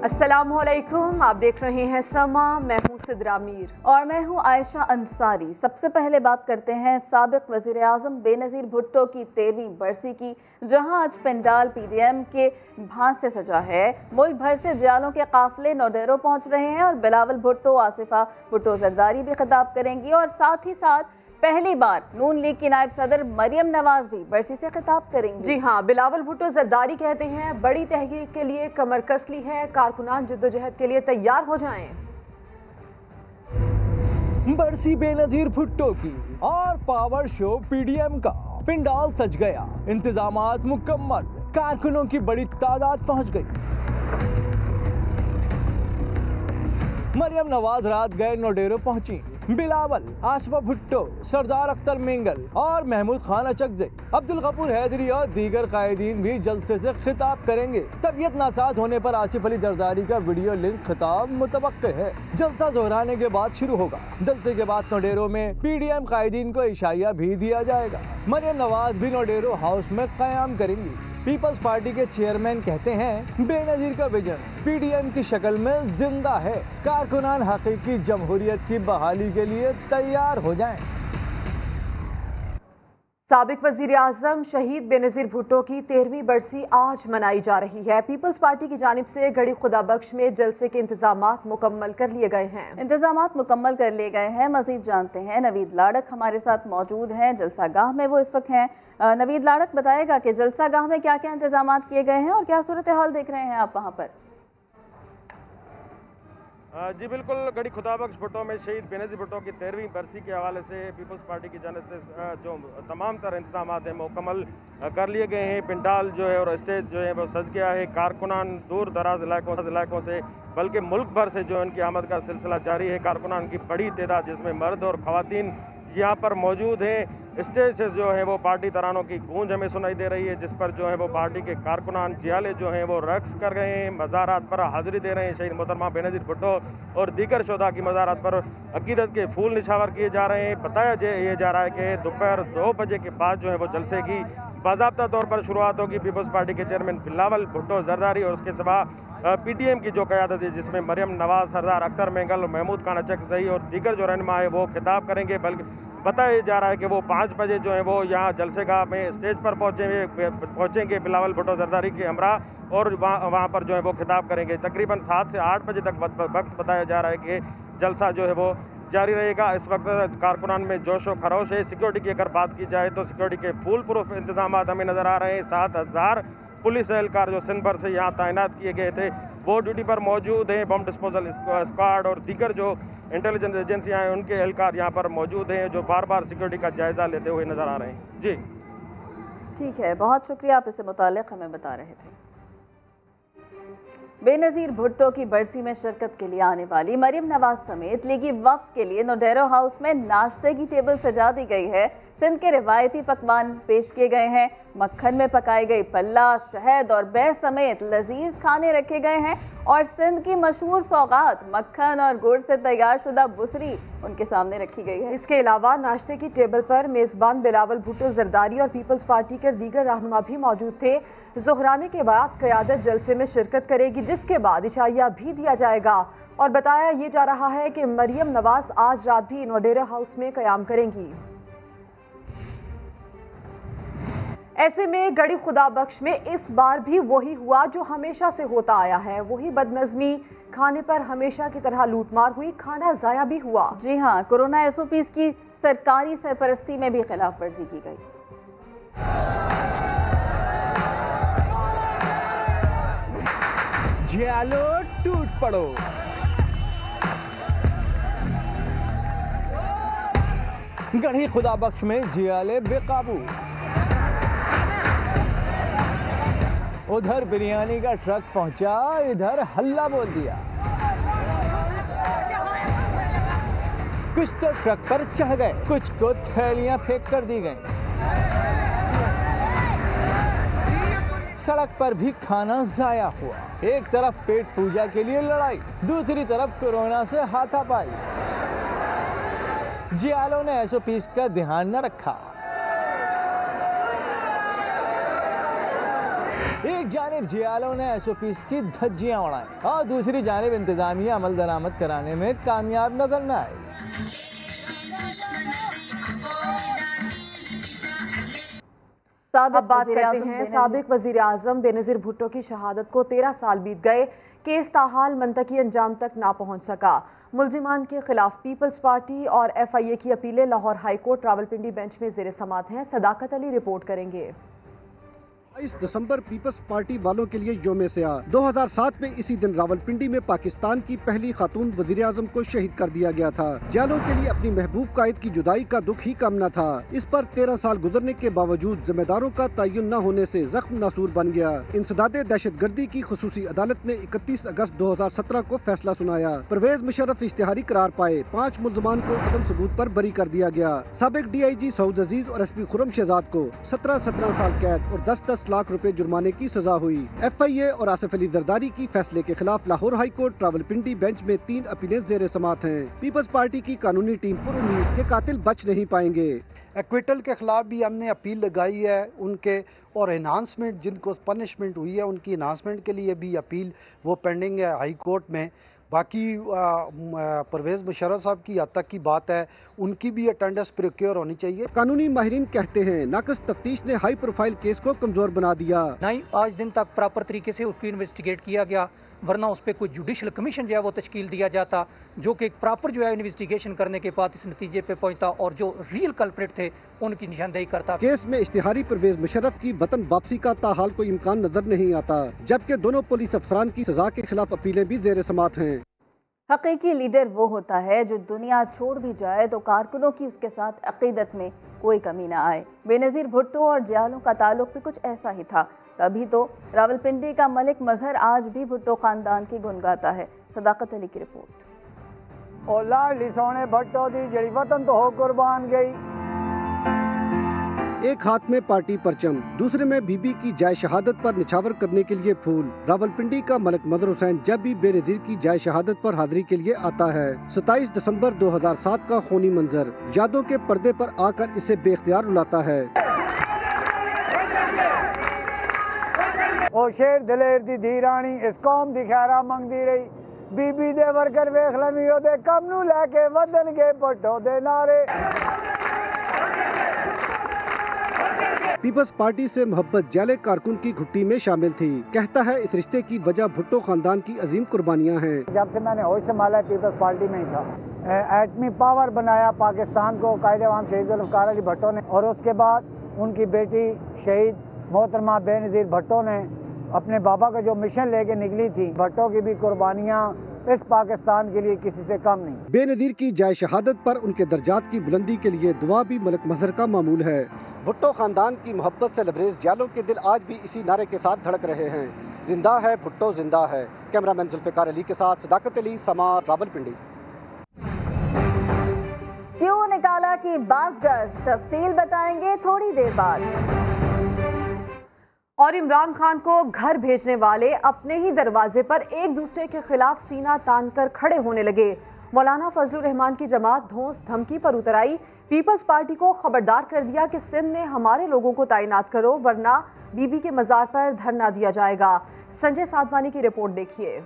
अस्सलामुअलैकुम, आप देख रहे हैं समा। मैं हूं सिद्रा मीर और मैं हूं आयशा अंसारी। सबसे पहले बात करते हैं साबिक वज़ीर आज़म बेनज़ीर भुट्टो की 13वीं बरसी की, जहां आज पंडाल PDM के भांज से सजा है। मुल्क भर से जियालों के काफिले नौडेरो पहुंच रहे हैं और बिलावल भुट्टो, आसिफा भुट्टो जरदारी भी खिताब करेंगी और साथ ही साथ पहली बार नून लीग की नायब सदर मरियम नवाज भी बरसी से खिताब करेंगी। जी हाँ, बिलावल भुट्टो जरदारी कहते हैं बड़ी तहकीक के लिए कमर कसली है, कारकुनान जिद्दोजहद के लिए तैयार हो जाएं। बरसी बेनजीर भुट्टो की और पावर शो PDM का पंडाल सज गया, इंतजामात मुकम्मल, कारकुनों की बड़ी तादाद पहुंच गई। मरियम नवाज रात गए नौडेरो पहुंची। बिलावल, आसिफा भुट्टो, सरदार अख्तर मेंगल और महमूद खान अचकज़ई, अब्दुल गफूर हैदरी और दीगर कायदीन भी जलसे से खिताब करेंगे। तबीयत नासाज होने पर आसिफ अली जरदारी का वीडियो लिंक खिताब मुतवक्के है। जलसा दोहराने के बाद शुरू होगा। जलसे के बाद नौडेरो में PDM कायदीन को इशाया भी दिया जाएगा। मरियम नवाज भी नौडेरो हाउस में क़याम करेंगी। पीपल्स पार्टी के चेयरमैन कहते हैं बेनजीर का विजन PDM की शक्ल में जिंदा है। कारकुनान हकीकी जमहूरियत की बहाली के लिए तैयार हो जाएं। साबिक वज़ीर आज़म शहीद बेनज़ीर भुट्टो की 13वीं बरसी आज मनाई जा रही है। पीपल्स पार्टी की जानिब से गड़ी खुदा बख्श में जलसे के इंतजामात मुकम्मल कर लिए गए हैं। मजीद जानते हैं नवीद लाड़क हमारे साथ मौजूद हैं, जलसा गाह में वो इस वक्त हैं। नवीद लाड़क बताएगा कि जलसा गाह में क्या क्या इंतजामात किए गए हैं और क्या सूरत हाल देख रहे हैं आप वहाँ पर। जी बिल्कुल, गड़ी खुदाबख्श भुट्टो में शहीद बेनज़ीर भुट्टो की 13वीं बरसी के हवाले से पीपल्स पार्टी की जानिब से जो तमाम तरह इंतजाम हैं मुकम्मल कर लिए गए हैं। पंडाल जो है और स्टेज जो है वो सज गया है। कारकुनान दूर दराज इलाकों से बल्कि मुल्क भर से जो इनकी आमद का सिलसिला जारी है। कारकुनान की बड़ी तादाद जिसमें मर्द और ख़वातीन यहाँ पर मौजूद हैं। स्टेज से जो है वो पार्टी तरानों की गूंज हमें सुनाई दे रही है, जिस पर जो है वो पार्टी के कारकुनान जियाले जो हैं वो रक्स कर रहे हैं, मज़ारात पर हाज़िरी दे रहे हैं। शहीद मोहतरमा बेनज़ीर भुट्टो और दीगर शोधा की मज़ारात पर अकीदत के फूल निछावर किए जा रहे हैं। बताया ये जा रहा है कि दोपहर 2 बजे के बाद जो है वो जलसे की बाज़ाब्ता तौर पर शुरुआत होगी। पीपल्स पार्टी के चेयरमैन बिलावल भुट्टो जरदारी और उसके सिवा PDM की जो क़यादत है जिसमें मरियम नवाज, सरदार अख्तर मेंगल, महमूद खान अचकज़ई और दीगर जो रहनुमा है वो खिताब करेंगे। बल्कि बताया जा रहा है कि वो 5 बजे जो है वो यहाँ जलसेगाह में स्टेज पर पहुँचेंगे बिलावल भुट्टो जरदारी के हमरा और वहाँ पर जो है वो खिताब करेंगे। तकरीबन 7 से 8 बजे तक वक्त बताया जा रहा है कि जलसा जो है वो जारी रहेगा। इस वक्त कारकुनान में जोश व खरोश है। सिक्योरिटी की अगर बात की जाए तो सिक्योरिटी के फुल प्रूफ इंतजाम हमें नज़र आ रहे हैं। 7000 पुलिस एहलकार जो सिंध भर से यहाँ तैनात किए गए थे वो ड्यूटी पर मौजूद हैं। बम डिस्पोजल स्क्वाड और दीगर जो इंटेलिजेंस एजेंसियाँ हैं उनके एहलकार यहाँ पर मौजूद हैं जो बार बार सिक्योरिटी का जायज़ा लेते हुए नज़र आ रहे हैं। जी ठीक है, बहुत शुक्रिया, आप इससे मुताल्लिक़ हमें बता रहे थे। बेनज़ीर भुट्टो की बरसी में शिरकत के लिए आने वाली मरियम नवाज समेत लीगी वफ़द के लिए नौडेरो हाउस में नाश्ते की टेबल सजा दी गई है। सिंध के रिवायती पकवान पेश किए गए हैं। मक्खन में पकाई गई पल्ला, शहद और बेह समेत लजीज खाने रखे गए हैं और सिंध की मशहूर सौगात मक्खन और गुड़ से तैयार शुदा बुसरी उनके सामने रखी गई है। इसके अलावा नाश्ते की टेबल पर मेज़बान बिलावल भुट्टो जरदारी और पीपल्स पार्टी के दीगर रहनुमा भी मौजूद थे। ज़ोहराने के बाद क़यादत जलसे में शिरकत करेगी, जिसके बाद इशाया भी दिया जाएगा और बताया ये जा रहा है कि मरियम नवाज आज रात भी नौडेरो हाउस में क़याम करेंगी। ऐसे में गड़ी खुदा बख्श में इस बार भी वही हुआ जो हमेशा से होता आया है। वही बदनज़मी, खाने पर हमेशा की तरह लूटमार हुई, खाना ज़ाया भी हुआ। जी हाँ, कोरोना SOPs की सरकारी सरपरस्ती में भी खिलाफ वर्जी की गई। जियालो टूट पड़ो। गढ़ी खुदा बख्श में जियाले बेकाबू। उधर बिरयानी का ट्रक पहुंचा, इधर हल्ला बोल दिया। कुछ तो ट्रक पर चढ़ गए, कुछ को थैलियां फेंक कर दी गई। सड़क पर भी खाना जाया हुआ। एक तरफ पेट पूजा के लिए लड़ाई, दूसरी तरफ कोरोना से हाथापाई। जियालों ने SOPs का ध्यान न रखा। एक जानिब जियालों ने SOPs की धज्जियां उड़ाई और दूसरी जानिब इंतजामिया अमल दरामद कराने में कामयाब नजर न आई। अब बात करते हैं साबिक वजीर आजम बेनजीर भुट्टो की शहादत को 13 साल बीत गए। केस ताहाल मंतकी अंजाम तक ना पहुंच सका। मुलजिमान के खिलाफ पीपल्स पार्टी और FIA की अपीलें लाहौर हाईकोर्ट रावलपिंडी बेंच में जेर समात हैं। सदाकत अली रिपोर्ट करेंगे। 22 दिसंबर पीपल्स पार्टी वालों के लिए यौम सिया। 2007 में इसी दिन रावलपिंडी में पाकिस्तान की पहली खातून वजीर आजम को शहीद कर दिया गया था। जालों के लिए अपनी महबूब कायद की जुदाई का दुख ही कम न था। इस पर 13 साल गुजरने के बावजूद जिम्मेदारों का तयन न होने से जख्म नासूर बन गया। इंसदादे दहशतगर्दी की खुसूसी अदालत ने 31 अगस्त 2017 को फैसला सुनाया। परवेज मुशर्रफ इश्तिहारी करार पाए। 5 मुलजमान को अदम सबूत पर बरी कर दिया गया। साबिक DIG सऊद अजीज और SP खुर्रम शहजाद को 17 साल कैद और 10 लाख रुपए जुर्माने की सजा हुई। FIA और आसिफ अली जरदारी की फैसले के खिलाफ Lahore high court Rawalpindi bench में 3 अपीलें जेर समात हैं। पीपल्स पार्टी की कानूनी टीम पुरुम्मीद के कातिल बच नहीं पाएंगे। एक्विटल के खिलाफ भी हमने अपील लगाई है उनके, और एनहांसमेंट जिनको पनिशमेंट हुई है उनकी एनहांसमेंट के लिए भी अपील वो पेंडिंग है हाई कोर्ट में। बाकी परवेज़ मुशर्रफ साहब की हद तक की बात है, उनकी भी अटेंडेंस प्रोक्योर होनी चाहिए। कानूनी माहिरीन कहते हैं नाक़िस तफ्तीश ने हाई प्रोफाइल केस को कमजोर बना दिया। नहीं आज दिन तक प्रॉपर तरीके से उसको इन्वेस्टिगेट किया गया, वरना उस पर कोई जुडिशल कमीशन जो है वो तश्कील दिया जाता, जो कि एक प्रॉपर जो है इन्वेस्टिगेशन करने के बाद इस नतीजे पे पहुंचता और जो रियल कल्प्रिट थे उनकी निशानदेही करता। केस में इश्तिहारी परवेज मुशर्रफ की वतन वापसी का ताहाल कोई इम्कान नजर नहीं आता, जबकि दोनों पुलिस अफसरान की सजा के खिलाफ अपीलें भी जेर समात हैं। हकीकी लीडर वो होता है जो दुनिया छोड़ भी जाए तो कारकुनों की उसके साथ अकीदत में कोई कमी ना आए। बेनज़ीर भुट्टो और जियालों का ताल्लुक भी कुछ ऐसा ही था, तभी तो रावलपिंडी का मलिक मजहर आज भी भुट्टो खानदान की गुन गाता है। सदाकत अली की रिपोर्ट। औलाद सोने भुट्टो दी जड़ी वतन तो हो कुर्बान गई। एक हाथ में पार्टी परचम, दूसरे में बीबी की जाय शहादत पर निछावर करने के लिए फूल। रावलपिंडी का मलिक मजहर हुसैन जब भी बेनज़ीर की जाय शहादत पर हाजिरी के लिए आता है। 27 दिसंबर 2007 का खूनी मंजर यादों के पर्दे पर आकर इसे बेख्तियार रुलाता है। ओ शेर दलेर दी धीरानी इस कौम दी खैरा मंगदी रही, बीबी दे वर्कर वेख लमी ओदे कम नू लेके वदन के भुट्टो दे नारे। पीपल्स पार्टी से मोहब्बत जाले कारकुन की घुट्टी में शामिल थी। कहता है इस रिश्ते की वजह भुट्टो खानदान की अजीम कुर्बानियां हैं। जब से मैंने होश संभाला पीपल्स पार्टी में ही था। एटमी पावर बनाया पाकिस्तान को कायदे-ए-आम शहीद ज़ुल्फ़िकार अली भुट्टो ने, और उसके बाद उनकी बेटी शहीद मोहतरमा बेनज़ीर भुट्टो ने अपने बाबा का जो मिशन लेके निकली थी। भुट्टो की भी कुर्बानियाँ इस पाकिस्तान के लिए किसी से कम नहीं। बेनज़ीर की जाय शहादत पर उनके दर्जात की बुलंदी के लिए दुआ भी मलिक मजहर का मामूल है। भुट्टो खानदान की मोहब्बत से लबरेज जालों के दिल आज भी इसी नारे के साथ धड़क रहे हैं, जिंदा है भुट्टो जिंदा है। कैमरामैन ज़ुल्फ़िकार अली के साथ सदाकत अली, समा, रावलपिंडी। क्यों निकाला की बाज़गश, तफसील बताएंगे थोड़ी देर बाद। और इमरान खान को घर भेजने वाले अपने ही दरवाजे पर एक दूसरे के खिलाफ सीना तान कर खड़े होने लगे। मौलाना फजलुर रहमान की जमात धौंस धमकी पर उतर आई। पीपल्स पार्टी को खबरदार कर दिया कि सिंध में हमारे लोगों को तैनात करो, वरना बीबी के मज़ार पर धरना दिया जाएगा। संजय साधवानी की रिपोर्ट देखिए।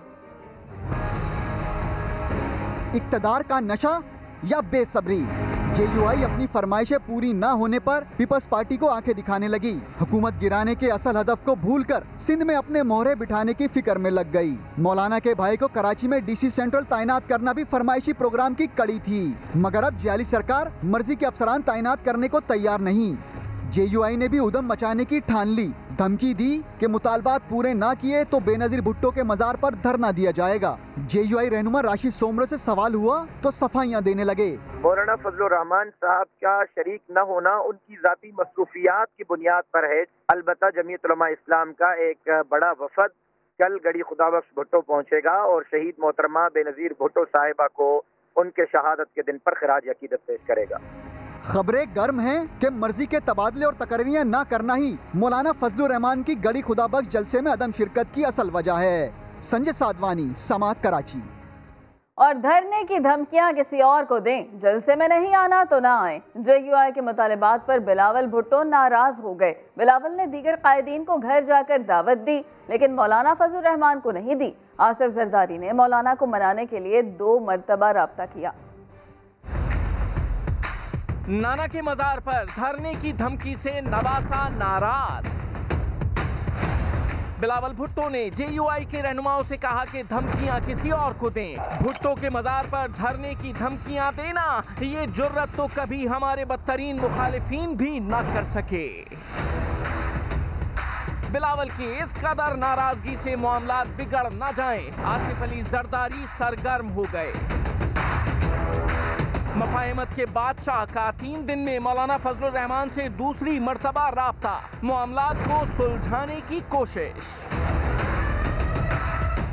इक्तदार का नशा या बेसब्री, JUI अपनी फरमाइशें पूरी न होने पर पीपल्स पार्टी को आंखें दिखाने लगी। हुकूमत गिराने के असल हदफ को भूलकर सिंध में अपने मोहरे बिठाने की फिक्र में लग गई। मौलाना के भाई को कराची में DC सेंट्रल तैनात करना भी फरमाइशी प्रोग्राम की कड़ी थी, मगर अब जियाली सरकार मर्जी के अफसरान तैनात करने को तैयार नहीं। JUI ने भी उधम मचाने की ठान ली, धमकी दी कि मुतालबात पूरे ना किए तो बेनज़ीर भुट्टो के मज़ार पर धरना दिया जाएगा। JUI रहनुमा राशिद सोमरे से सवाल हुआ तो सफाइयाँ देने लगे। मौलाना फजलुर रहमान साहब का शरीक न होना उनकी ज़ाती मसरूफियात की बुनियाद पर है। अलबत्ता जमीयत उलमा इस्लाम का एक बड़ा वफद कल गड़ी खुदाबख्श भुट्टो पहुँचेगा और शहीद मोहतरमा बेनज़ीर भुट्टो साहिबा को उनके शहादत के दिन पर खराज अकीदत पेश करेगा। खबरें गर्म हैं कि मर्जी के तबादले और तकरीरियां ना करना ही मौलाना फजलुर रहमान की गड़ी खुदाबख्श जलसे में अदम शिरकत की असल वजह है। संजय साधवानी, समा, कराची। और धरने की धमकियां किसी और को दें, जलसे में नहीं आना तो ना आए। JUI के मुतालिबात पर बिलावल भुट्टो नाराज हो गए। बिलावल ने दीगर कायदीन को घर जाकर दावत दी, लेकिन मौलाना फजलुर रहमान को नहीं दी। आसिफ जरदारी ने मौलाना को मनाने के लिए 2 मरतबा राब्ता किया। नाना के मजार पर धरने की धमकी से नवासा नाराज। बिलावल भुट्टो ने JUI के रहनुमाओं से कहा कि धमकियां किसी और को दें। भुट्टो के मजार पर धरने की धमकियां देना, ये जुर्रत तो कभी हमारे बदतरीन मुखालिफिन भी न कर सके। बिलावल की इस कदर नाराजगी से मामला बिगड़ न जाएं, आसिफ अली जरदारी सरगर्म हो गए। मफाहिमत के बादशाह का 3 दिन में मौलाना फजलुर रहमान से दूसरी मर्तबा राब्ता, मामलात को सुलझाने की कोशिश।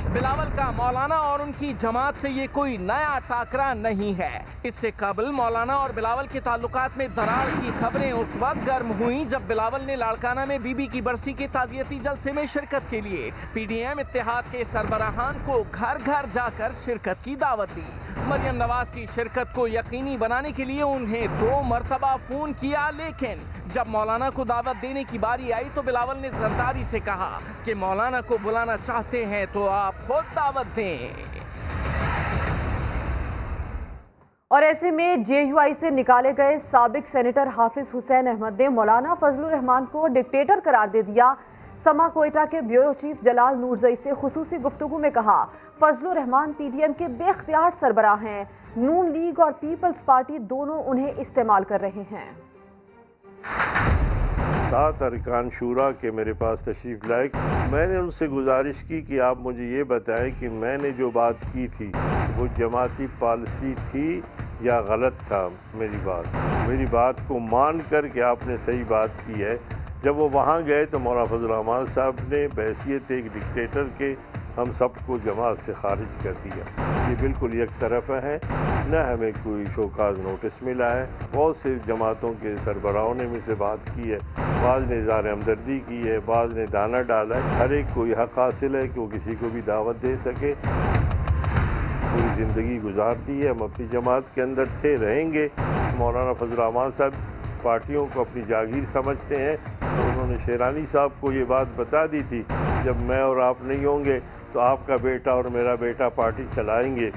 बिलावल का मौलाना और उनकी जमात से ये कोई नया टाकरा नहीं है। इससे कबल मौलाना और बिलावल के ताल्लुकात में दरार की खबरें उस वक्त गर्म हुई जब बिलावल ने लाड़काना में बीबी की बरसी के ताज़ियती जलसे में शिरकत के लिए PDM इत्तेहाद के सरबराहान को घर घर जाकर शिरकत की दावत दी। मरियम नवाज की शिरकत को यकीनी बनाने के लिए उन्हें 2 मरतबा फोन किया, लेकिन जब मौलाना को दावत देने की बारी आई तो बिलावल ने जरदारी से कहा कि मौलाना को बुलाना चाहते हैं तो आप खुद दावत दें। और ऐसे में JUI से निकाले गए साबिक सेनेटर हाफिज हुसैन अहमद ने मौलाना फजलुर रहमान को डिक्टेटर करार दे दिया। समा कोयटा के ब्यूरो चीफ जलाल नूरजई से खुसूसी गुफ्तगू में कहा, फजलुर रहमान PDM के बेख्तियार सरबराह हैं। नून लीग और पीपल्स पार्टी दोनों उन्हें इस्तेमाल कर रहे हैं। 7 अरकान शूरा के मेरे पास तशरीफ़ लाए। मैंने उनसे गुजारिश की कि आप मुझे ये बताएं कि मैंने जो बात की थी वो जमाती पॉलिसी थी या गलत था। मेरी बात को मान कर के आपने सही बात की है। जब वो वहाँ गए तो मौलाना फजलुर रहमान साहब ने बहैसियत एक डिक्टेटर के हम सबको जमात से खारिज कर दिया। ये बिल्कुल एक तरफ है, न हमें कोई शोकाज नोटिस मिला है। बहुत से जमातों के सरबराहों ने मुझसे बात की है, बाज़ ने इज़हार हमदर्दी की है, बाज़ ने दाना डाला है। हर एक को हक़ हासिल है कि वो किसी को भी दावत दे सके। पूरी ज़िंदगी गुजार दी है, हम अपनी जमात के अंदर थे, रहेंगे। मौलाना फजलुर रहमान साहब पार्टियों को अपनी जागीर समझते हैं, तो उन्होंने शेरानी साहब को ये बात बता दी थी, जब मैं और आप नहीं होंगे तो आपका बेटा और मेरा बेटा पार्टी चलाएंगे।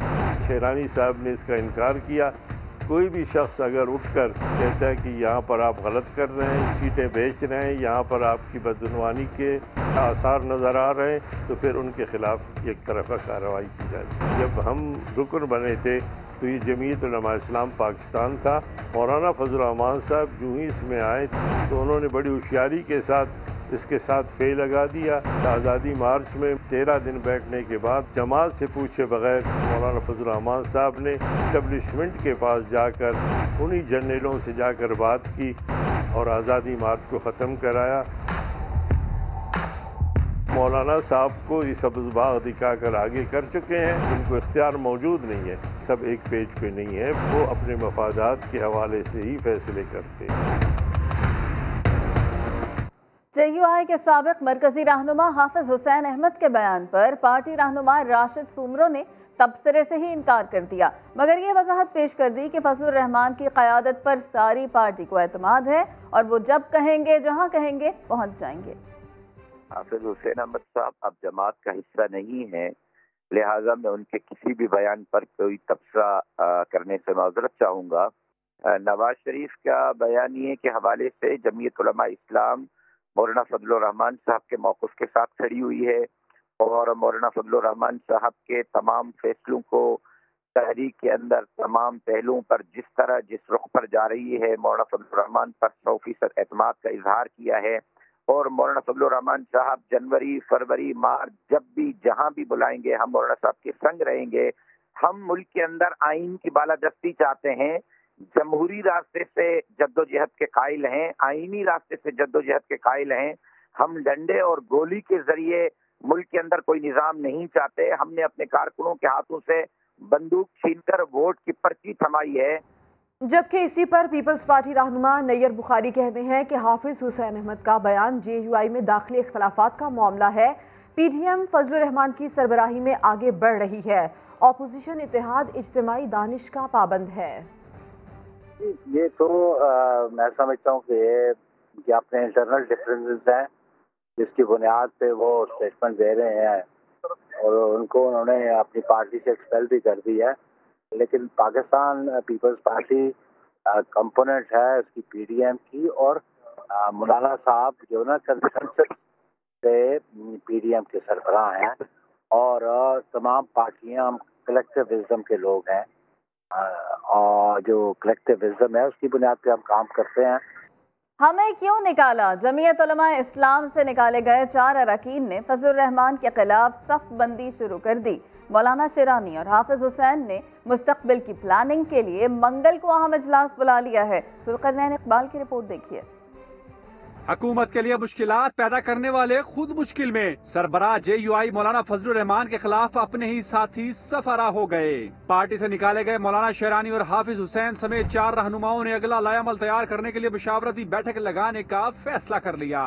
शेरानी साहब ने इसका इनकार किया। कोई भी शख्स अगर उठकर कहता है कि यहाँ पर आप गलत कर रहे हैं, सीटें बेच रहे हैं, यहाँ पर आपकी बदगुमानी के आसार नज़र आ रहे हैं, तो फिर उनके ख़िलाफ़ एक तरफ़ा कार्रवाई की जाए। जब हम रुकन बने थे तो ये जमीयत उलमा इस्लाम पाकिस्तान था। मौलाना फजलुर रहमान साहब जो ही इसमें आए तो उन्होंने बड़ी होशियारी के साथ इसके साथ फे लगा दिया। आज़ादी मार्च में 13 दिन बैठने के बाद जमात से पूछे बगैर मौलाना फजलुर रहमान साहब ने इस्टेब्लिशमेंट के पास जाकर उन्हीं जर्नलों से जाकर बात की और आज़ादी मार्च को ख़त्म कराया। मौलाना साहब को ये सब्ज़ बाग़ दिखाकर आगे कर चुके हैं। उनको इख्तियार मौजूद नहीं है, सब एक पेज पे नहीं है। वो अपने मफादात के हवाले से ही फैसले करते हैं। JUI के साबिक मरकजी रहनुमा हाफिज हुसैन अहमद के बयान पर पार्टी रहनुमा राशिद सुमरो ने तबसरे से ही इनकार कर दिया, मगर ये वजाहत पेश कर दी कि फजलुर रहमान की क़यादत पर सारी पार्टी को एतमाद है और वो जब कहेंगे जहाँ कहेंगे पहुँच जाएंगे। हाफिज हुसैन अहमद साहब अब जमात का हिस्सा नहीं है, लिहाजा मैं उनके किसी भी बयान पर कोई तबसरा करने से माज़रत चाहूँगा। नवाज शरीफ का बयानिए के हवाले से जमीयत उलमा इस्लाम मौलाना फजलुर रहमान साहब के मौक़िफ़ के साथ खड़ी हुई है और मौलाना फजलुर रहमान साहब के तमाम फैसलों को तहरीक के अंदर तमाम पहलुओं पर जिस रुख पर जा रही है, मौलाना फजलुर रहमान पर 100% एतमाद का इजहार किया है। और मौलाना फजलुर रहमान साहब जनवरी, फरवरी, मार्च जब भी जहां भी बुलाएंगे हम मौलाना साहब के संग रहेंगे। हम मुल्क के अंदर आइन की बालादस्ती चाहते हैं, जमहूरी रास्ते से जद्दोजहद के कायल हैं, आइनी रास्ते से जद्दोजहद के कायल हैं। हम डंडे और गोली के जरिए मुल्क के अंदर कोई निज़ाम नहीं चाहते। हमने अपने कारकुनों के हाथों से बंदूक छीनकर वोट की पर्ची थमाई है। जबकि इसी पर पीपल्स पार्टी रहनुमा नैयर बुखारी कहते हैं कि हाफिज हुसैन अहमद का बयान JUI में दाखिली इख्तलाफात का मामला है। PDM फजलुर रहमान की सरबराही में आगे बढ़ रही है ऑपोजिशन इत्तेहाद इज्तिमाई दानिश का पाबंद है। ये तो मैं समझता हूँ कि अपने इंटरनल डिफरेंसेस हैं जिसकी बुनियाद पे वो स्टेटमेंट दे रहे हैं और उनको उन्होंने अपनी पार्टी से एक्सपेल भी कर दी है। लेकिन पाकिस्तान पीपल्स पार्टी कंपोनेंट है उसकी पीडीएम की, और मौलाना साहब जो ना कंसेंसस से पीडीएम के सरबराह हैं और तमाम पार्टियां कलेक्टिव विजडम के लोग हैं, और जो कलेक्टिव विजडम है उसकी बुनियाद पे हम काम करते हैं। हमें क्यों निकाला? जमीयत उलमा इस्लाम से निकाले गए 4 अरकान ने फजलुर रहमान के खिलाफ सफ बंदी शुरू कर दी। मौलाना शेरानी और हाफिज हुसैन ने मुस्तकबिल की प्लानिंग के लिए मंगल को अहम इजलास बुला लिया है। जुल्करनैन इकबाल की रिपोर्ट देखिए। हुकूमत के लिए मुश्किलात पैदा करने वाले खुद मुश्किल में, सरबराह JUI मौलाना फजलुर रहमान के खिलाफ अपने ही साथी सफारा हो गए। पार्टी से निकाले गए मौलाना शेरानी और हाफिज हुसैन समेत 4 रहनुमाओं ने अगला लायामल तैयार करने के लिए मुशावरती बैठक लगाने का फैसला कर लिया।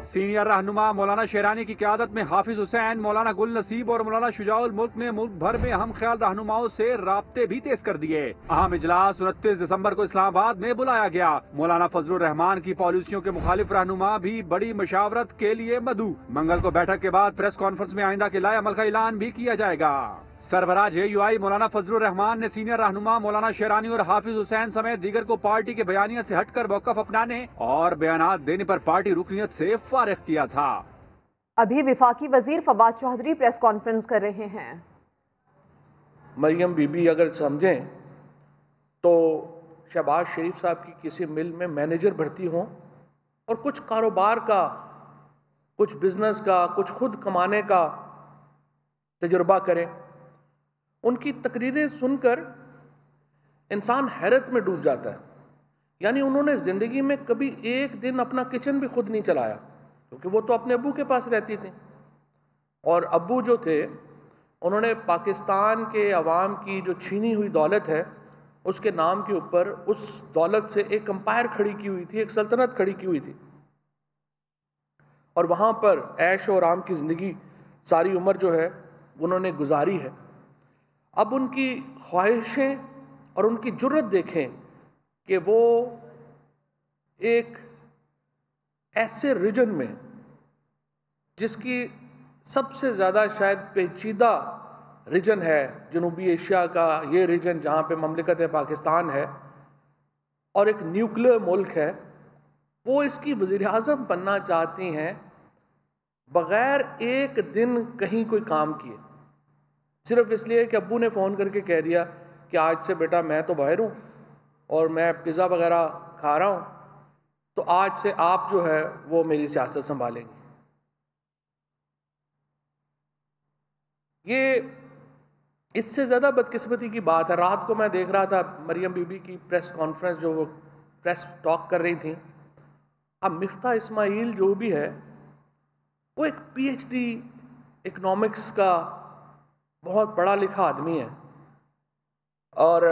सीनियर रहनुमा मौलाना शेरानी की क़यादत में हाफिज हुसैन, मौलाना गुल नसीब और मौलाना शुजाउल मुल्क ने मुल्क भर में हम ख्याल रहनुमाओं से राब्ते भी तेज कर दिए। अहम इजलास 29 दिसंबर को इस्लामाबाद में बुलाया गया। मौलाना फजलुर रहमान की पॉलिसियों के मुखालिफ रहनुमा भी बड़ी मशावरत के लिए मदऊ। मंगल को बैठक के बाद प्रेस कॉन्फ्रेंस में आइंदा के लाएअमल का ऐलान भी किया जाएगा। सरबराह JUI मौलाना फजलुर रहमान ने सीनियर रहनुमा मौलाना शेरानी और हाफिज हुसैन समेत दीगर को पार्टी के बयानिया से हटकर मौक़िफ़ अपनाने और बयानात देने पर पार्टी रुकनियत से फारिग किया था। अभी विफाकी वजीर फवाद चौधरी प्रेस कॉन्फ्रेंस कर रहे हैं। मरियम बीबी अगर समझें तो शहबाज शरीफ साहब की किसी मिल में मैनेजर भर्ती हों और कुछ कारोबार का, कुछ बिजनेस का, कुछ खुद कमाने का तजुर्बा करें। उनकी तकरीरें सुनकर इंसान हैरत में डूब जाता है। यानी उन्होंने ज़िंदगी में कभी एक दिन अपना किचन भी खुद नहीं चलाया, क्योंकि वो तो अपने अब्बू के पास रहती थी। और अब्बू जो थे उन्होंने पाकिस्तान के अवाम की जो छीनी हुई दौलत है उसके नाम के ऊपर उस दौलत से एक एम्पायर खड़ी की हुई थी, एक सल्तनत खड़ी की हुई थी, और वहाँ पर ऐश और आराम की ज़िंदगी सारी उम्र जो है उन्होंने गुजारी है। अब उनकी ख्वाहिशें और उनकी जुर्रत देखें कि वो एक ऐसे रीजन में जिसकी सबसे ज़्यादा शायद पेचीदा रीजन है जनूबी एशिया का, ये रीजन जहाँ पे ममलिकत पाकिस्तान है और एक न्यूक्लियर मुल्क है, वो इसकी वज़ीर आज़म बनना चाहती हैं बग़ैर एक दिन कहीं कोई काम किए, सिर्फ इसलिए कि अब्बू ने फ़ोन करके कह दिया कि आज से बेटा मैं तो बाहर हूँ और मैं पिज़्ज़ा वगैरह खा रहा हूँ, तो आज से आप जो है वो मेरी सियासत संभालेंगे। ये इससे ज़्यादा बदकिस्मती की बात है। रात को मैं देख रहा था मरियम बीबी की प्रेस कॉन्फ्रेंस, जो वो प्रेस टॉक कर रही थी। अब मिफ्ता इस्माइल जो भी है वो एक PhD इकनॉमिक्स का बहुत पढ़ा लिखा आदमी है और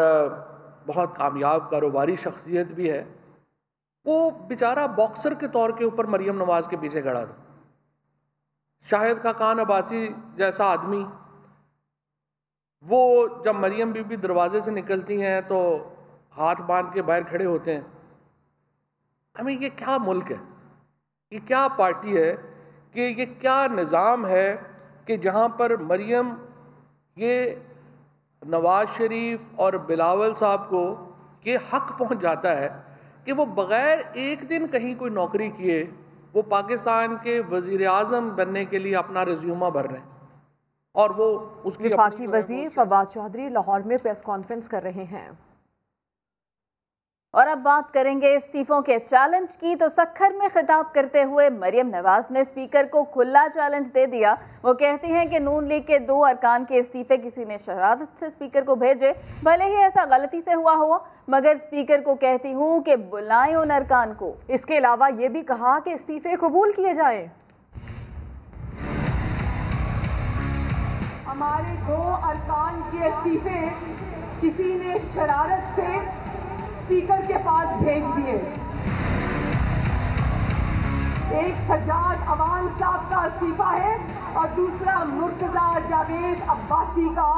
बहुत कामयाब कारोबारी शख्सियत भी है। वो बेचारा बॉक्सर के तौर के ऊपर मरियम नवाज के पीछे खड़ा था। शाहिद खाकान अब्बासी जैसा आदमी, वो जब मरियम बीबी दरवाजे से निकलती हैं तो हाथ बांध के बाहर खड़े होते हैं। हमें ये क्या मुल्क है, ये क्या पार्टी है, कि ये क्या निज़ाम है कि जहाँ पर मरियम ये नवाज शरीफ और बिलावल साहब को ये हक पहुँच जाता है कि वो बग़ैर एक दिन कहीं कोई नौकरी किए वो पाकिस्तान के वज़ीर आज़म बनने के लिए अपना रिज्यूमा भर रहे हैं, और वो उसकी वफाकी वज़ीर फवाद चौधरी लाहौर में प्रेस कॉन्फ्रेंस कर रहे हैं। और अब बात करेंगे इस्तीफों के चैलेंज की। तो सखर में खिताब करते हुए मरियम नवाज ने स्पीकर को खुला चैलेंज दे दिया। वो कहती हैं कि नून लीग के 2 अरकान के इस्तीफे किसी ने शरारत से स्पीकर को भेजे, भले ही ऐसा गलती से हुआ, मगर स्पीकर को कहती हूँ कि बुलाएं उन अरकान को। इसके अलावा ये भी कहा कि इस्तीफे कबूल किए जाए। हमारे 2 अरकान के इस्तीफे किसी ने शरारत से स्पीकर के पास भेज दिए। एक सज्जाद अवान साहब का इस्तीफा है और दूसरा मुर्तजा जावेद अब्बासी का।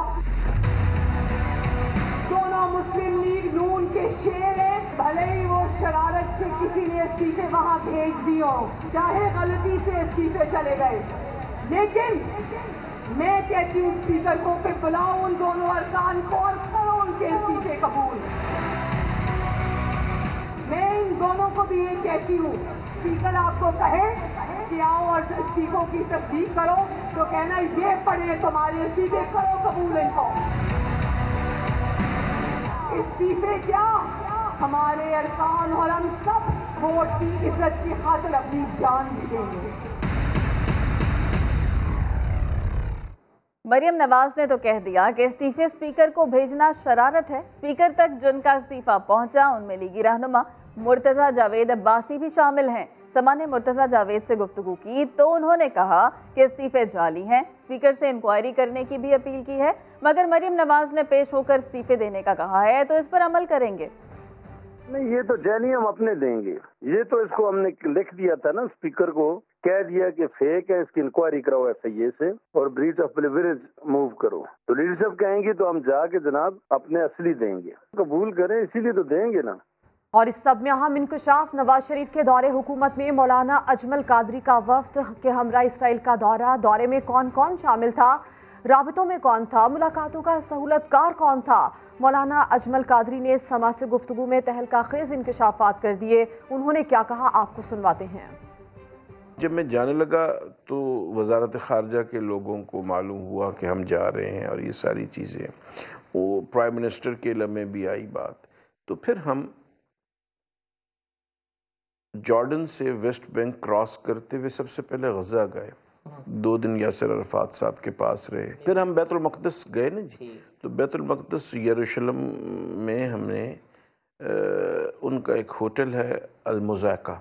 दोनों मुस्लिम लीग नून के शेर हैं, भले ही वो शरारत से किसी ने इस्तीफे वहां भेज दिए हो, चाहे गलती से इस्तीफे चले गए, लेकिन मैं कहती हूँ स्पीकर को कि बुलाओ उन दोनों अरकान को और करो उनके इस्तीफे कबूल। मैं इन दोनों को भी ये कहती हूँ, स्पीकर आपको कहे कि आओ और इस्तीफों की तस्दीक करो तो कहना ये पड़े तुम्हारे इस्तीफे, करो कबूल इनको। इस्तीफे क्या, हमारे अरकान और हम सब वोट की इज्जत की खातिर अपनी जान भी देंगे। मरियम नवाज ने तो कह दिया कि इस्तीफे स्पीकर को भेजना शरारत है। स्पीकर तक जिनका इस्तीफा पहुंचा उनमें लीगी रहनुमा मुर्तजा जावेद अब्बासी भी शामिल हैं। समा ने मुर्तजा जावेद से गुफ्तगू की तो उन्होंने कहा कि इस्तीफे जाली हैं। स्पीकर से इंक्वायरी करने की भी अपील की है, मगर मरियम नवाज ने पेश होकर इस्तीफे देने का कहा है, तो इस पर अमल करेंगे। नहीं, ये तो जैनी हम अपने देंगे। ये तो इसको हमने लिख दिया था ना, स्पीकर को कह दिया कि फेक है, इसकी इंक्वायरी कराओ एफआईए से और ब्रीच ऑफ प्रिविलेज मूव करो। तो लीडरशिप कहेंगी तो हम जाके जनाब अपने असली देंगे, कबूल करें, इसीलिए तो देंगे ना। और इस सब में अहम इंकशाफ, नवाज शरीफ के दौरे हुकूमत में मौलाना अजमल कादरी का वफ्द के हमरा इसराइल का दौरा। दौरे में कौन कौन शामिल था, राबतों में कौन था, मुलाकातों का सहूलतकार कौन था। मौलाना अजमल कादरी ने समा से गुफ्तगू में तहलका खेज इंकशाफात कर दिए। उन्होंने क्या कहा, आपको सुनवाते हैं। जब मैं जाने लगा तो वजारत ख़ारजा के लोगों को मालूम हुआ कि हम जा रहे हैं और ये सारी चीज़ें, वो प्राइम मिनिस्टर के इल्म में भी आई बात। तो फिर हम जॉर्डन से वेस्ट बैंक क्रॉस करते हुए सबसे पहले गजा गए, 2 दिन यासिर अरफात साहब के पास रहे। फिर हम बैतुल मक़दस गए ना जी, तो बैतुल मक़दस यरूशलेम में हमने उनका एक होटल है अल-मुज़ाका,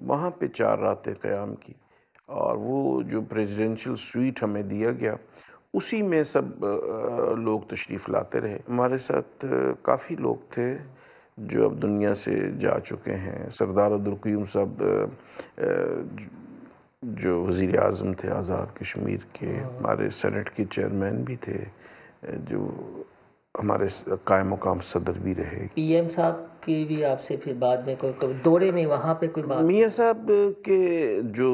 वहाँ पे 4 रातें क़याम की और वो जो प्रेसिडेंशियल स्वीट हमें दिया गया उसी में सब लोग तशरीफ़ लाते रहे। हमारे साथ काफ़ी लोग थे जो अब दुनिया से जा चुके हैं। सरदार अब्दुल क़य्यूम साहब जो वज़ीर आज़म थे आज़ाद कश्मीर के, हमारे सेनेट के चेयरमैन भी थे, जो हमारे कायम मुकाम सदर भी रहे। पीएम साहब की भी आपसे फिर बाद में कोई दौरे में वहाँ पे कोई बात? मियाँ साहब के जो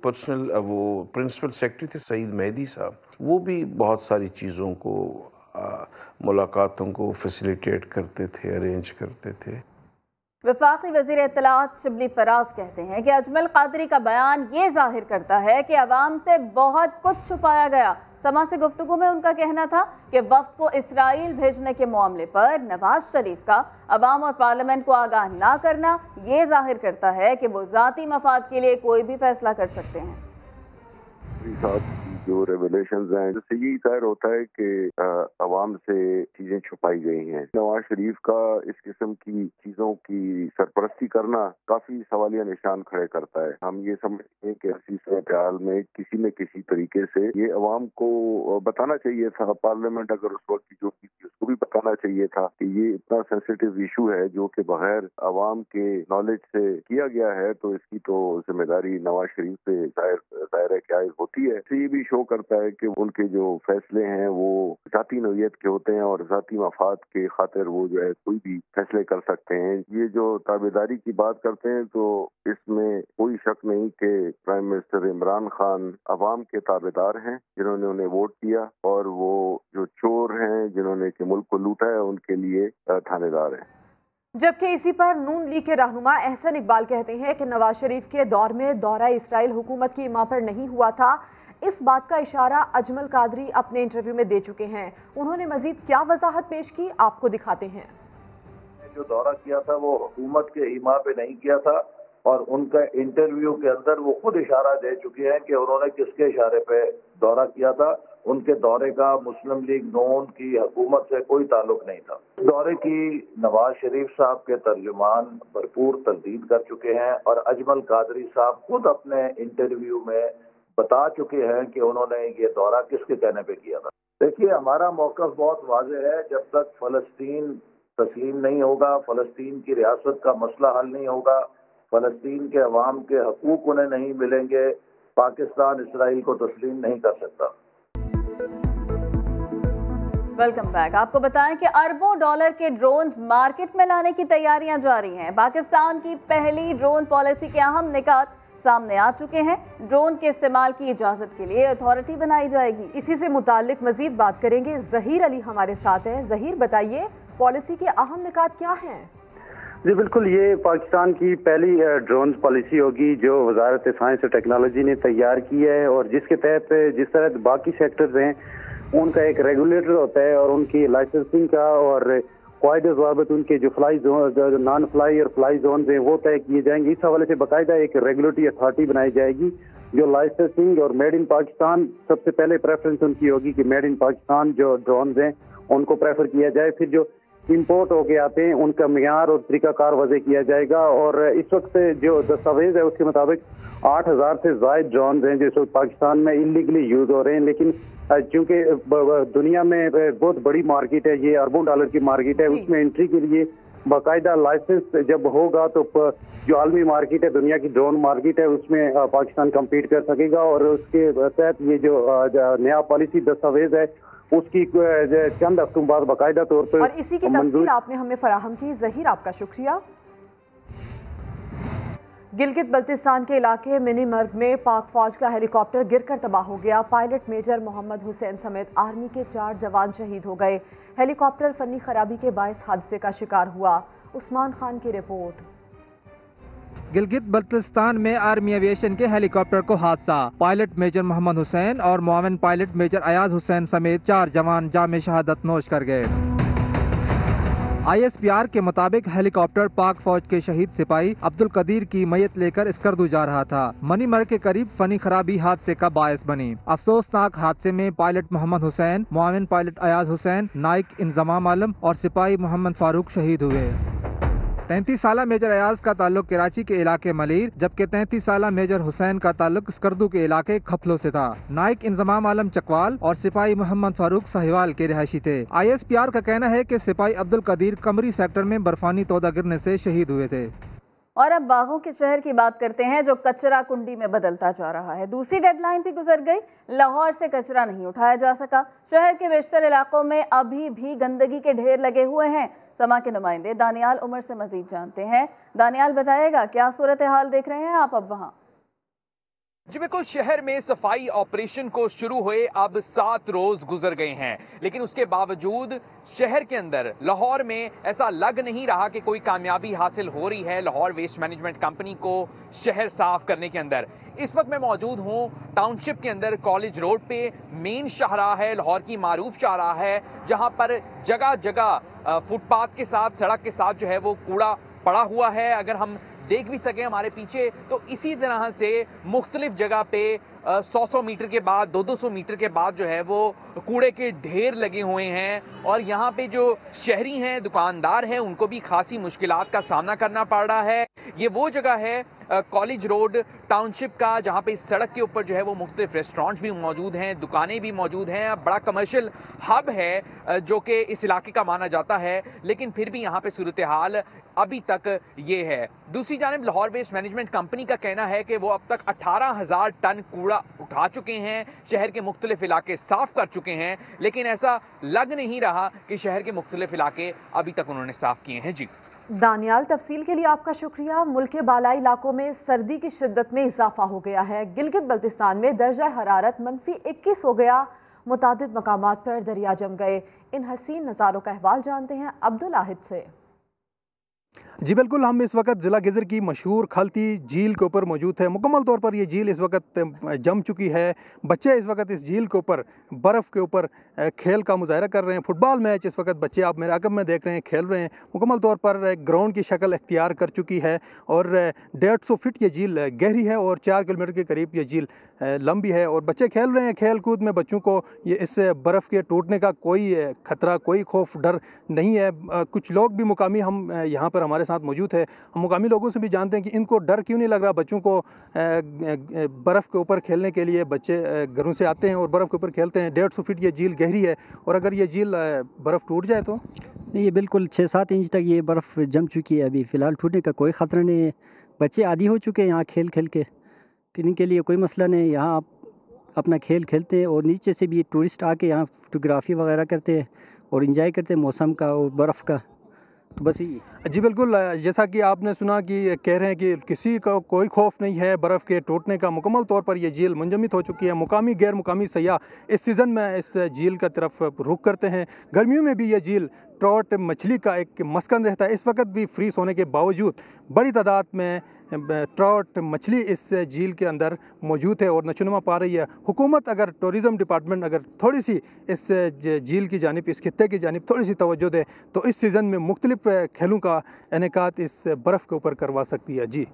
पर्सनल वो प्रिंसिपल सेक्रेटरी थे सईद मेहदी साहब, वो भी बहुत सारी चीज़ों को मुलाकातों को फैसिलिटेट करते थे, अरेंज करते थे। वफाकी वज़ीर इत्तलाआत शिबली फराज कहते हैं कि अजमल कादरी का बयान ये जाहिर करता है कि अवाम से बहुत कुछ छुपाया गया। समा से गुफ्तगू में उनका कहना था कि वफ्द को इसराइल भेजने के मामले पर नवाज शरीफ का अवाम और पार्लियामेंट को आगाह ना करना ये जाहिर करता है कि वो ज़ाती मफाद के लिए कोई भी फैसला कर सकते हैं। जो रेवलेशंस हैं, जिससे यही जाहिर होता है कि अवाम से चीजें छुपाई गई हैं। नवाज शरीफ का इस किस्म की चीजों की सरपरस्ती करना काफी सवालिया निशान खड़े करता है। हम ये समझते हैं कि ऐसी सूरत में किसी न किसी तरीके से ये अवाम को बताना चाहिए था। पार्लियामेंट अगर उस वक्त की जो थी उसको भी बताना चाहिए था कि ये इतना सेंसिटिव इशू है जो कि बगैर अवाम के नॉलेज से किया गया है, तो इसकी तो जिम्मेदारी नवाज शरीफ पे जाहिर है क्या होती है। ये भी शो करता है कि उनके जो फैसले हैं वो जाती नौयत के होते हैं और जाती मफाद के खातिर वो जो है कोई भी फैसले कर सकते हैं। ये जो ताबेदारी की बात करते हैं तो इसमें कोई शक नहीं कि प्राइम मिनिस्टर इमरान खान अवाम के ताबेदार हैं जिन्होंने उन्हें वोट दिया, और वो जो चोर हैं जिन्होंने के मुल्क को लूटा है उनके लिए थानेदार हैं। जबकि इसी पर नून लीग के रहनुमा एहसन इकबाल कहते हैं कि नवाज शरीफ के दौर में दौरा इसराइल हुकूमत की इमा पर नहीं हुआ था। इस बात का इशारा अजमल कादरी अपने इंटरव्यू में दे चुके हैं। उन्होंने मजीद क्या वजाहत पेश की, आपको दिखाते हैं। जो दौरा किया था वो हुकूमत के इमा पे नहीं किया था, और उनका इंटरव्यू के अंदर वो खुद इशारा दे चुके हैं कि उन्होंने किसके इशारे पे दौरा किया था। उनके दौरे का मुस्लिम लीग नून की हुकूमत से कोई ताल्लुक नहीं था। दौरे की नवाज शरीफ साहब के तर्जुमान भरपूर तस्दीद कर चुके हैं, और अजमल कादरी साहब खुद अपने इंटरव्यू में बता चुके हैं कि उन्होंने ये दौरा किसके कहने पे किया था। देखिए, हमारा मौक़िफ़ बहुत वाज़ेह है। जब तक फ़लस्तीन तस्लीम नहीं होगा, फ़लस्तीन की रियासत का मसला हल नहीं होगा, फ़लस्तीन के अवाम के हकूक़ उन्हें नहीं मिलेंगे, पाकिस्तान इसराइल को तस्लीम नहीं कर सकता। Welcome back. आपको बताएं कि अरबों डॉलर के ड्रोन्स मार्केट में लाने की तैयारियां जारी हैं। पाकिस्तान की पहली ड्रोन पॉलिसी के अहम निकात सामने आ चुके हैं। ड्रोन के इस्तेमाल की इजाजत के लिए अथॉरिटी बनाई जाएगी। इसी से मुताल्लिक मजीद बात करेंगे। जहीर अली हमारे साथ हैं। जहीर, बताइए पॉलिसी के अहम निकात क्या हैं? जी बिल्कुल, ये पाकिस्तान की पहली ड्रोन पॉलिसी होगी जो वजारत साइंस और टेक्नोलॉजी ने तैयार की है, और जिसके तहत जिस तरह बाकी सेक्टर्स हैं उनका एक रेगुलेटर होता है और उनकी लाइसेंसिंग का और क्वाइड ज़वाबित उनके जो फ्लाई जोन, जो नॉन फ्लाई और फ्लाई जोन हैं वो तय किए जाएंगे। इस हवाले से बाकायदा एक रेगुलेटरी अथॉरिटी बनाई जाएगी जो लाइसेंसिंग और मेड इन पाकिस्तान, सबसे पहले प्रेफरेंस उनकी होगी कि मेड इन पाकिस्तान जो ड्रोन हैं उनको प्रेफर किया जाए। फिर जो इंपोर्ट होके आते हैं उनका मियार और तरीकाकार वजह किया जाएगा। और इस वक्त जो दस्तावेज है उसके मुताबिक 8,000 से ज़ायद ड्रोन हैं जो इस वक्त पाकिस्तान में इलीगली यूज हो रहे हैं। लेकिन चूंकि दुनिया में बहुत बड़ी मार्केट है, ये अरबों डॉलर की मार्केट है, उसमें एंट्री के लिए बाकायदा लाइसेंस जब होगा तो जो आलमी मार्केट है, दुनिया की ड्रोन मार्केट है, उसमें पाकिस्तान कम्पीट कर सकेगा। और उसके तहत ये जो नया पॉलिसी दस्तावेज है उसकी चंद हफ्तों बाद बाकायदा तौर पर, और इसी की तफसील आपने हमें फराहम की। जहीर, आपका शुक्रिया। गिलगित बल्तिस्तान के इलाके मिनी मर्ग में पाक फौज का हेलीकॉप्टर गिरकर तबाह हो गया। पायलट मेजर मोहम्मद हुसैन समेत आर्मी के 4 जवान शहीद हो गए। हेलीकॉप्टर फनी खराबी के बायस हादसे का शिकार हुआ। उस्मान खान की रिपोर्ट। गिलगित बल्तिस्तान में आर्मी एविएशन के हेलीकॉप्टर को हादसा। पायलट मेजर मोहम्मद हुसैन और मुआविन पायलट मेजर अयाज हुसैन समेत 4 जवान जाम शहादत नोश कर गए। ISPR के मुताबिक हेलीकॉप्टर पाक फौज के शहीद सिपाही अब्दुल कदीर की मैयत लेकर स्कर्दू जा रहा था। मनीमर के करीब फनी खराबी हादसे का बायस बनी। अफसोसनाक हादसे में पायलट मोहम्मद हुसैन, मुआविन पायलट अयाज हुसैन, नाइक इंजमाम आलम और सिपाही मोहम्मद फारूक शहीद हुए। 33 साला मेजर अयाज का ताल्लुक कराची के इलाके मलीर, जबकि 33 साला मेजर हुसैन का ताल्लुक स्कर्दू के इलाके खफलो से था। नाइक इंजमाम आलम चकवाल और सिपाही मोहम्मद फारूक साहिवाल के रिहायशी थे। ISPR का कहना है कि सिपाही अब्दुल कदीर कमरी सेक्टर में बर्फानी तोदा गिरने से शहीद हुए थे। और अब बागों के शहर की बात करते हैं जो कचरा कुंडी में बदलता जा रहा है। दूसरी डेडलाइन भी गुजर गई, लाहौर से कचरा नहीं उठाया जा सका। शहर के बेशतर इलाकों में अभी भी गंदगी के ढेर लगे हुए हैं। समा के नुमाइंदे दानियाल उमर से मजीद जानते हैं। दानियाल, बताएगा क्या सूरत हाल देख रहे हैं आप अब वहाँ? जी बिल्कुल, शहर में सफाई ऑपरेशन को शुरू हुए अब 7 रोज गुजर गए हैं, लेकिन उसके बावजूद शहर के अंदर लाहौर में ऐसा लग नहीं रहा कि कोई कामयाबी हासिल हो रही है लाहौर वेस्ट मैनेजमेंट कंपनी को शहर साफ करने के अंदर। इस वक्त मैं मौजूद हूँ टाउनशिप के अंदर, कॉलेज रोड पे मेन शाहराह है, लाहौर की मारूफ शाहराह है, जहाँ पर जगह जगह फुटपाथ के साथ, सड़क के साथ जो है वो कूड़ा पड़ा हुआ है। अगर हम देख भी सके हमारे पीछे तो इसी तरह से मुख्तलिफ जगह पे 100 मीटर के बाद, 200 मीटर के बाद जो है वो कूड़े के ढेर लगे हुए हैं। और यहाँ पे जो शहरी हैं, दुकानदार हैं, उनको भी खासी मुश्किलात का सामना करना पड़ रहा है। ये वो जगह है कॉलेज रोड टाउनशिप का, जहाँ पे इस सड़क के ऊपर जो है वो मुख्तलिफ रेस्टोरेंट्स भी मौजूद हैं, दुकानें भी मौजूद हैं। बड़ा कमर्शियल हब है जो कि इस इलाके का माना जाता है, लेकिन फिर भी यहाँ पे सूरत हाल अभी तक ये है। दूसरी जानिब लाहौर वेस्ट मैनेजमेंट कंपनी का कहना है कि वो अब तक 18,000 टन कूड़ा उठा चुके हैं, शहर के मुख्तलिफ इलाके साफ कर चुके हैं, लेकिन ऐसा लग नहीं रहा कि शहर के मुख्तलिफ इलाके अभी तक उन्होंने साफ किए हैं। जी दानियाल, तफसील के लिए आपका शुक्रिया। मुल्क के बालाई इलाकों में सर्दी की शिद्दत में इजाफा हो गया है। गिलगित बल्तिस्तान में दर्जा हरारत -21 हो गया। मुतादिद मकामात पर दरिया जम गए। इन हसीन नज़ारों का अहवाल जानते हैं अब्दुल आहिद से। जी बिल्कुल, हम इस वक्त ज़िला गिजर की मशहूर खलती झील के ऊपर मौजूद है। मुकम्मल तौर पर ये झील इस वक्त जम चुकी है। बच्चे इस वक्त इस झील के ऊपर बर्फ़ के ऊपर खेल का मुजाहरा कर रहे हैं। फुटबॉल मैच इस वक्त बच्चे आप मेरे अगम में देख रहे हैं खेल रहे हैं। मुकम्मल तौर पर एक ग्राउंड की शक्ल इख्तियार कर चुकी है और 150 फीट ये झील गहरी है और 4 किलोमीटर के करीब ये झील लंबी है। और बच्चे खेल रहे हैं। खेल कूद में बच्चों को ये इस बर्फ़ के टूटने का कोई ख़तरा, कोई खौफ, डर नहीं है। कुछ लोग भी मुकामी हम यहाँ पर हमारे साथ मौजूद है। हम मुकामी लोगों से भी जानते हैं कि इनको डर क्यों नहीं लग रहा। बच्चों को बर्फ़ के ऊपर खेलने के लिए बच्चे घरों से आते हैं और बर्फ़ के ऊपर खेलते हैं। 150 फीट ये झील गहरी है और अगर ये झील बर्फ़ टूट जाए तो ये बिल्कुल 6-7 इंच तक ये बर्फ़ जम चुकी है। अभी फ़िलहाल टूटने का कोई ख़तरा नहीं है। बच्चे आदी हो चुके हैं यहाँ खेल खेल के, तो इनके लिए कोई मसला नहीं। यहाँ आप अपना खेल खेलते हैं और नीचे से भी टूरिस्ट आके यहाँ फोटोग्राफी वगैरह करते हैं और इंजॉय करते हैं मौसम का और बर्फ़ का। तो बस यही जी बिल्कुल, जैसा कि आपने सुना कि कह रहे हैं कि किसी का कोई खौफ नहीं है बर्फ़ के टूटने का। मुकम्मल तौर पर यह झील मुंजमद हो चुकी है। मुकामी गैर मुकामी सयाह इस सीज़न में इस झील का तरफ रुख करते हैं। गर्मियों में भी यह झील ट्रॉट मछली का एक मस्कन रहता है। इस वक्त भी फ्रीज होने के बावजूद बड़ी तादाद में ट्रॉट मछली इस झील के अंदर मौजूद है और नशोनुमा पा रही है। हुकूमत अगर टूरिज़म डिपार्टमेंट अगर थोड़ी सी इस झील की जानिब, इस खित्ते की जानिब थोड़ी सी तवज्जो दे तो इस सीज़न में मुख्तलिफ खेलों का इनेकाद इस बर्फ़ के ऊपर करवा सकती है। जी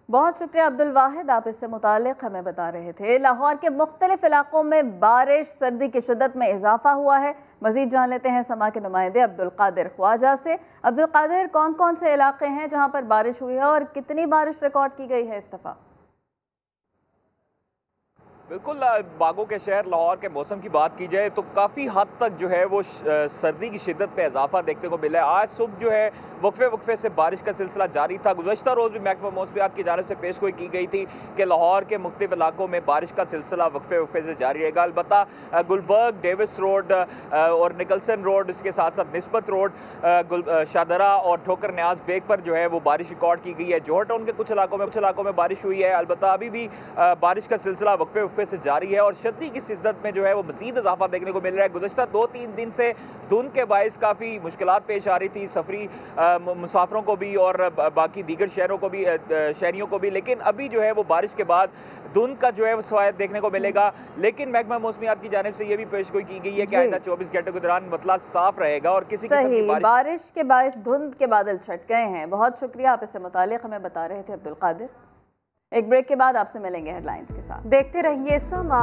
बहुत शुक्रिया अब्दुल वाहिद, आप इससे मुतालिक हमें बता रहे थे। लाहौर के मुख्तलिफ इलाकों में बारिश, सर्दी की शिद्दत में इजाफा हुआ है। मजीद जान लेते हैं समा के नुमाइंदे अब्दुल कादिर ख्वाजा से। अब्दुल कादिर, कौन कौन से इलाके हैं जहां पर बारिश हुई है और कितनी बारिश रिकॉर्ड की गई है इस दफ़ा? बिल्कुल, बागों के शहर लाहौर के मौसम की बात की जाए तो काफ़ी हद तक जो है वो सर्दी की शिद्दत पे इजाफा देखने को मिला है। आज सुबह जो है वक्फे से बारिश का सिलसिला जारी था। गुज़श्ता रोज़ भी महकमा मौसमियात की जानिब से पेश गोई की गई थी कि लाहौर के मुख्तलिफ इलाकों में बारिश का सिलसिला वक्फे से जारी रहेगा। अलबत्ता गुलबर्ग, डेविस रोड और निकलसन रोड, इसके साथ साथ निस्बत रोड, शादरा और ठोकर न्याज बेग पर जो है वो बारिश रिकॉर्ड की गई है। जौहर टाउन के कुछ इलाकों में बारिश हुई है। अलबत्ता अभी भी बारिश का सिलसिला वक्फे से जारी है और सर्दी की शिद्दत में जो है वो मज़ीद इजाफा देखने को मिल रहा है। गुज़श्ता 2-3 दिन से धुंध के बायस काफ़ी मुश्किलात पेश आ रही थी सफरी मुसाफरों को भी और बाकी दीगर शहरियों को भी, लेकिन अभी जो है वो बारिश के बाद धुंध का जो है वो स्वाद देखने को मिलेगा। लेकिन महकमा मौसमियात की जानिब से ये भी पेशगोई की गई है कि आइंदा 24 घंटों के दौरान मतला साफ रहेगा और किसी किस्म की बारिश के बायस धुंध के बादल छट गए हैं। बहुत शुक्रिया, आप इससे मुतालिक हमें बता रहे थे अब्दुल कादिर। एक ब्रेक के बाद आपसे मिलेंगे हेडलाइंस के साथ। देखते रहिए समा।